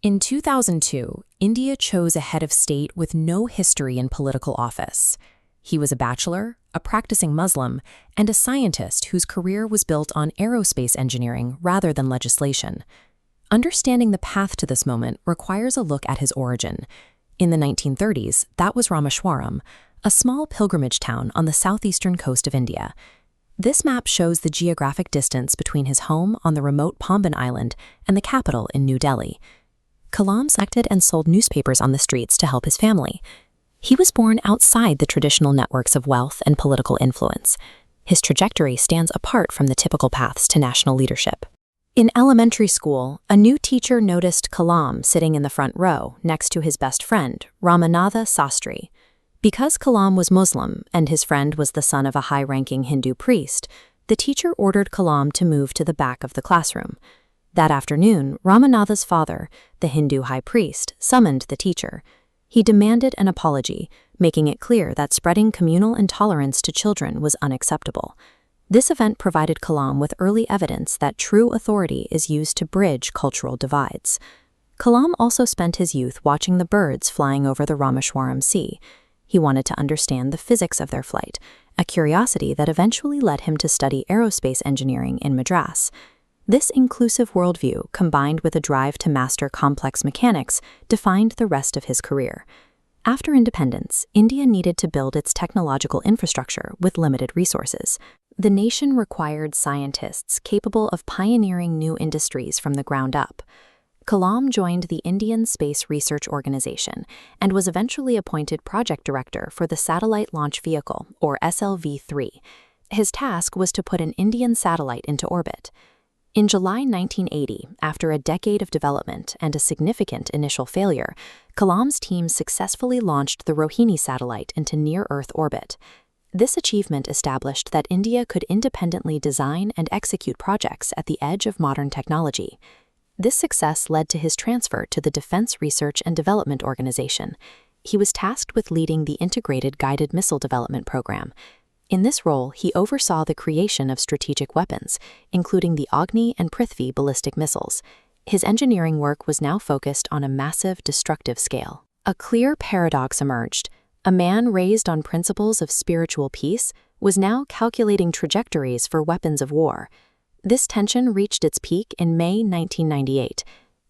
In 2002, India chose a head of state with no history in political office. He was a bachelor, a practicing Muslim, and a scientist whose career was built on aerospace engineering rather than legislation. Understanding the path to this moment requires a look at his origin. In the 1930s, that was Rameswaram, a small pilgrimage town on the southeastern coast of India. This map shows the geographic distance between his home on the remote Pamban Island and the capital in New Delhi. Kalam acted and sold newspapers on the streets to help his family. He was born outside the traditional networks of wealth and political influence. His trajectory stands apart from the typical paths to national leadership. In elementary school, a new teacher noticed Kalam sitting in the front row next to his best friend, Ramanatha Sastry. Because Kalam was Muslim and his friend was the son of a high-ranking Hindu priest, the teacher ordered Kalam to move to the back of the classroom. That afternoon, Ramanatha's father, the Hindu high priest, summoned the teacher. He demanded an apology, making it clear that spreading communal intolerance to children was unacceptable. This event provided Kalam with early evidence that true authority is used to bridge cultural divides. Kalam also spent his youth watching the birds flying over the Rameswaram Sea. He wanted to understand the physics of their flight, a curiosity that eventually led him to study aerospace engineering in Madras. This inclusive worldview, combined with a drive to master complex mechanics, defined the rest of his career. After independence, India needed to build its technological infrastructure with limited resources. The nation required scientists capable of pioneering new industries from the ground up. Kalam joined the Indian Space Research Organization and was eventually appointed project director for the Satellite Launch Vehicle, or SLV-3. His task was to put an Indian satellite into orbit. In July 1980, after a decade of development and a significant initial failure, Kalam's team successfully launched the Rohini satellite into near-Earth orbit. This achievement established that India could independently design and execute projects at the edge of modern technology. This success led to his transfer to the Defense Research and Development Organization. He was tasked with leading the Integrated Guided Missile Development Program. In this role, he oversaw the creation of strategic weapons, including the Agni and Prithvi ballistic missiles. His engineering work was now focused on a massive, destructive scale. A clear paradox emerged. A man raised on principles of spiritual peace was now calculating trajectories for weapons of war. This tension reached its peak in May 1998.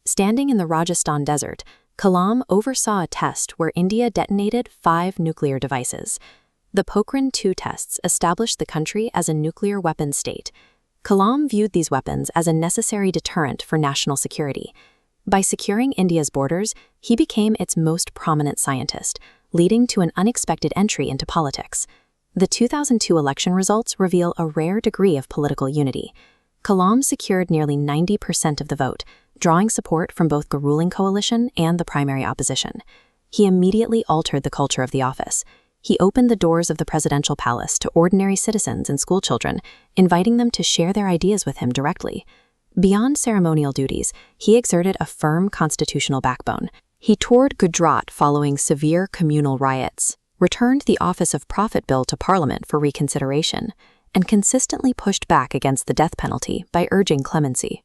Standing in the Rajasthan desert, Kalam oversaw a test where India detonated 5 nuclear devices. The Pokhran-2 tests established the country as a nuclear weapons state. Kalam viewed these weapons as a necessary deterrent for national security. By securing India's borders, he became its most prominent scientist, leading to an unexpected entry into politics. The 2002 election results reveal a rare degree of political unity. Kalam secured nearly 90% of the vote, drawing support from both the ruling coalition and the primary opposition. He immediately altered the culture of the office. He opened the doors of the presidential palace to ordinary citizens and schoolchildren, inviting them to share their ideas with him directly. Beyond ceremonial duties, he exerted a firm constitutional backbone. He toured Gujarat following severe communal riots, returned the Office of Prophet Bill to Parliament for reconsideration, and consistently pushed back against the death penalty by urging clemency.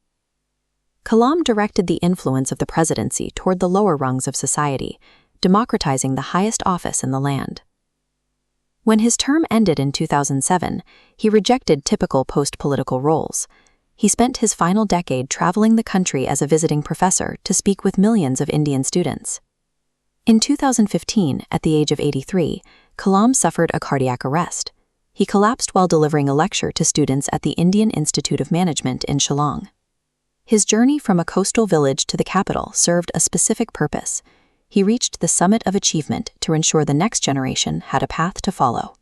Kalam directed the influence of the presidency toward the lower rungs of society, democratizing the highest office in the land. When his term ended in 2007, he rejected typical post-political roles. He spent his final decade traveling the country as a visiting professor to speak with millions of Indian students. In 2015, at the age of 83, Kalam suffered a cardiac arrest. He collapsed while delivering a lecture to students at the Indian Institute of Management in Shillong. His journey from a coastal village to the capital served a specific purpose. He reached the summit of achievement to ensure the next generation had a path to follow.